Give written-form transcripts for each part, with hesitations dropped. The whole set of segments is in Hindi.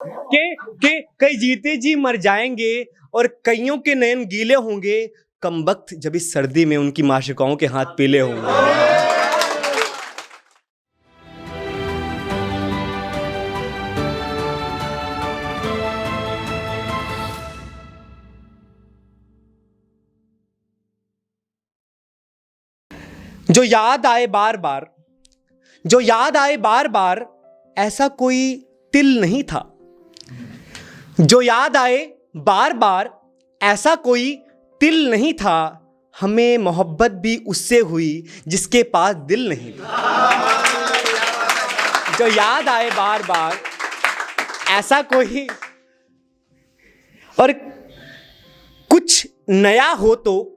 के कई जीते जी मर जाएंगे और कईयों के नयन गीले होंगे, कमबख्त जब इस सर्दी में उनकी माशिकाओं के हाथ पीले होंगे। जो याद आए बार बार, जो याद आए बार बार, ऐसा कोई तिल नहीं था। जो याद आए बार बार, ऐसा कोई तिल नहीं था। हमें मोहब्बत भी उससे हुई जिसके पास दिल नहीं था। जो याद आए बार बार, ऐसा कोई, और कुछ नया हो तो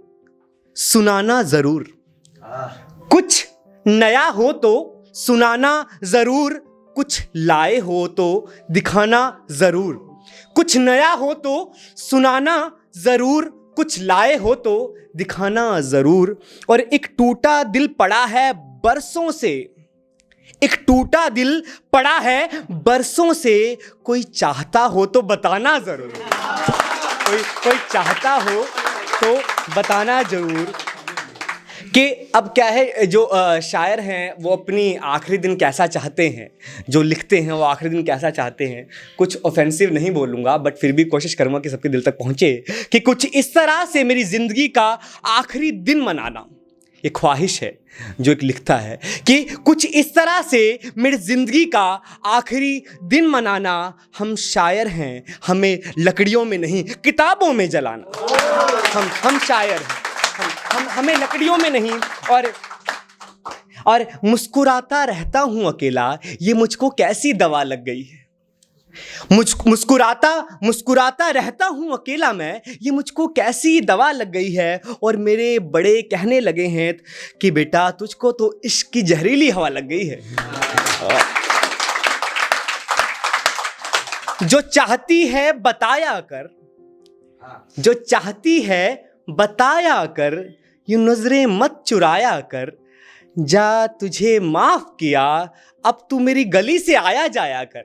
सुनाना जरूर, कुछ नया हो तो सुनाना जरूर, कुछ लाए हो तो दिखाना जरूर। कुछ नया हो तो सुनाना जरूर, कुछ लाए हो तो दिखाना जरूर। और एक टूटा दिल पड़ा है बरसों से, एक टूटा दिल पड़ा है बरसों से, कोई चाहता हो तो बताना जरूर, कोई चाहता हो तो बताना जरूर। कि अब क्या है, जो शायर हैं वो अपनी आखिरी दिन कैसा चाहते हैं, जो लिखते हैं वो आखिरी दिन कैसा चाहते हैं। कुछ ऑफेंसिव नहीं बोलूँगा, बट फिर भी कोशिश करूँगा कि सबके दिल तक पहुँचे कि कुछ इस तरह से मेरी ज़िंदगी का आखिरी दिन मनाना, ये ख्वाहिश है जो एक लिखता है कि कुछ इस तरह से मेरी ज़िंदगी का आखिरी दिन मनाना। हम शायर हैं, हमें लकड़ियों में नहीं किताबों में जलाना। हम शायर हैं, हमें लकड़ियों में नहीं। और मुस्कुराता रहता हूं अकेला, ये मुझको कैसी दवा लग गई है। मुस्कुराता रहता हूं अकेला मैं, ये मुझको कैसी दवा लग गई है। और मेरे बड़े कहने लगे हैं कि बेटा तुझको तो इश्क की जहरीली हवा लग गई है। जो चाहती है बताया कर, जो चाहती है बताया कर, यूं नजरें मत चुराया कर। जा तुझे माफ किया, अब तू मेरी गली से आया जाया कर।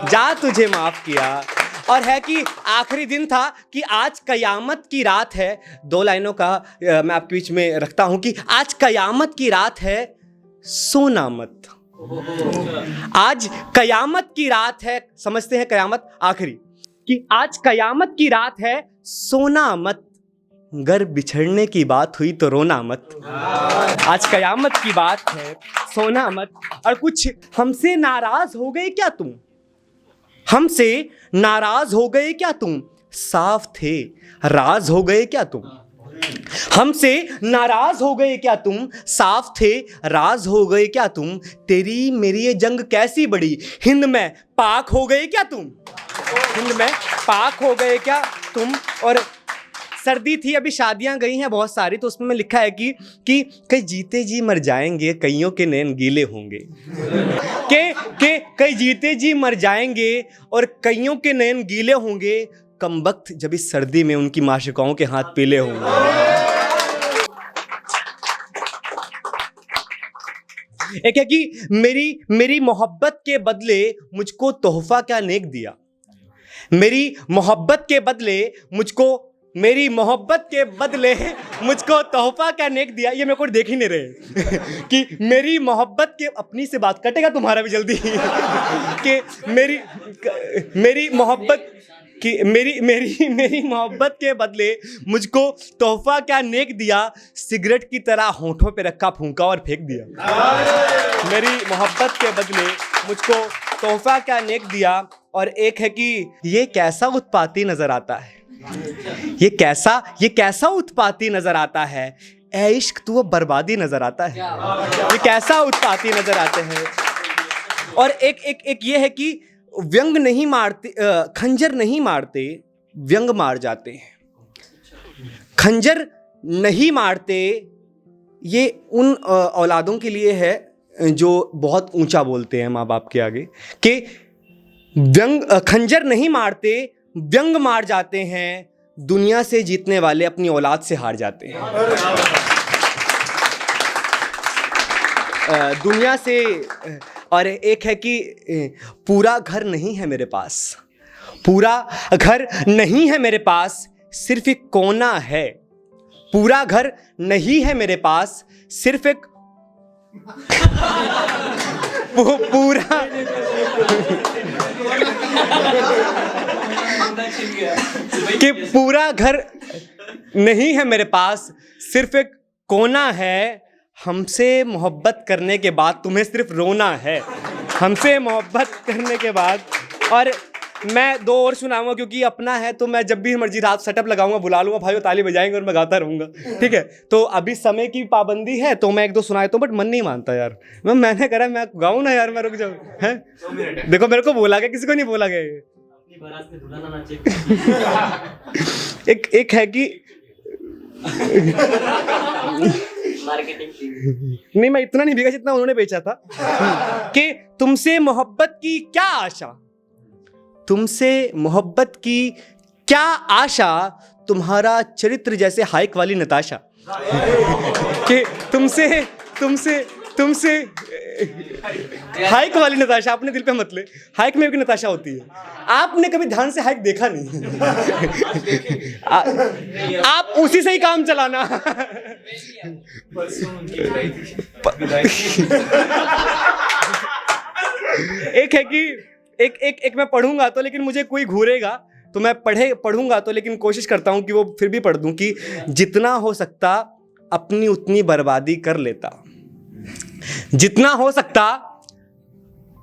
जा तुझे माफ किया। और है कि आखिरी दिन था कि आज कयामत की रात है। दो लाइनों का मैं आपके बीच में रखता हूं कि आज कयामत की रात है, सोना मत। आज कयामत की रात है, समझते हैं कयामत आखिरी, कि आज कयामत की रात है, सोना मत। गर बिछड़ने की बात हुई तो रोना मत। आज कयामत की बात है, सोना मत। और कुछ हमसे नाराज हो गए क्या तुम, हमसे नाराज हो गए क्या तुम, साफ थे राज हो गए क्या तुम। हमसे नाराज हो गए क्या तुम, साफ थे राज हो गए क्या तुम। तेरी मेरी ये जंग कैसी बड़ी, हिंद में पाक हो गए क्या तुम, हिंद में पाक हो गए क्या तुम। और सर्दी थी, अभी शादियां गई हैं बहुत सारी, तो उसमें लिखा है कि कई जीते जी मर जाएंगे, कईयों के नैन गीले होंगे। के कई जीते जी मर जाएंगे और कईयों के नैन गीले होंगे, कमबख्त जब इस सर्दी में उनकी माशिकाओं के हाथ पीले होंगे। एक है कि मेरी मोहब्बत के बदले मुझको तोहफा क्या नेक दिया। मेरी मोहब्बत के बदले मुझको तोहफा क्या नेक दिया। ये मेरे को देख ही नहीं रहे कि मेरी मोहब्बत के, अपनी से बात कटेगा तुम्हारा भी जल्दी कि मेरी मोहब्बत कि मेरी मोहब्बत के बदले मुझको तोहफा क्या नेक दिया। सिगरेट की तरह होठों पे रखा, फूंका और फेंक दिया। मेरी मोहब्बत के बदले मुझको तोहफा क्या नेक दिया। और एक है कि ये कैसा उत्पाती नजर आता है, ये कैसा उत्पाती नजर आता है। ए इश्क तू अब बर्बादी नजर आता है, ये कैसा उत्पाती नजर आते हैं। और एक ये है कि व्यंग नहीं मारते, खंजर नहीं मारते, व्यंग मार जाते हैं। खंजर नहीं मारते, ये उन औलादों के लिए है जो बहुत ऊंचा बोलते हैं माँ बाप के आगे कि खंजर नहीं मारते, व्यंग मार जाते हैं। दुनिया से जीतने वाले अपनी औलाद से हार जाते हैं। दुनिया से। और एक है कि पूरा घर नहीं है मेरे पास, पूरा घर नहीं है मेरे पास, सिर्फ एक कोना है। पूरा घर नहीं है मेरे पास, सिर्फ एक पूरा कि पूरा घर नहीं है मेरे पास, सिर्फ एक कोना है। हमसे मोहब्बत करने के बाद तुम्हें सिर्फ रोना है। हमसे मोहब्बत करने के बाद। और मैं 2 और सुनाऊंगा क्योंकि अपना है, तो मैं जब भी मर्जी रात सेटअप लगाऊंगा, बुला लूंगा, भाई ताली बजाएंगे और मैं गाता रहूंगा, ठीक है। तो अभी समय की पाबंदी है, तो मैं 1-2 सुना देता हूँ, बट मन नहीं मानता यार। मैंने करा मैं गाऊँ ना यार, मैं रुक जाऊँ है। देखो मेरे को बोला गया, किसी को नहीं बोला गया। एक है कि नहीं, मैं इतना नहीं बिका जितना उन्होंने बेचा था कि तुमसे मोहब्बत की क्या आशा, तुमसे मोहब्बत की क्या आशा, तुम्हारा चरित्र जैसे हाइक वाली नताशा। कि तुमसे हाइक वाली नताशा, अपने दिल पे मत ले, हाइक में भी नताशा होती है। आपने कभी ध्यान से हाइक देखा नहीं। आप उसी से ही काम चलाना। एक है कि एक मैं पढ़ूंगा तो, लेकिन मुझे कोई घूरेगा तो मैं पढ़ूंगा तो, लेकिन कोशिश करता हूं कि वो फिर भी पढ़ दूं कि जितना हो सकता अपनी उतनी बर्बादी कर लेता, जितना हो सकता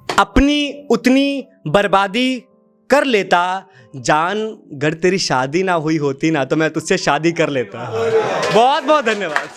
अपनी उतनी बर्बादी कर लेता। जान अगर तेरी शादी ना हुई होती ना, तो मैं तुझसे शादी कर लेता। बहुत बहुत धन्यवाद।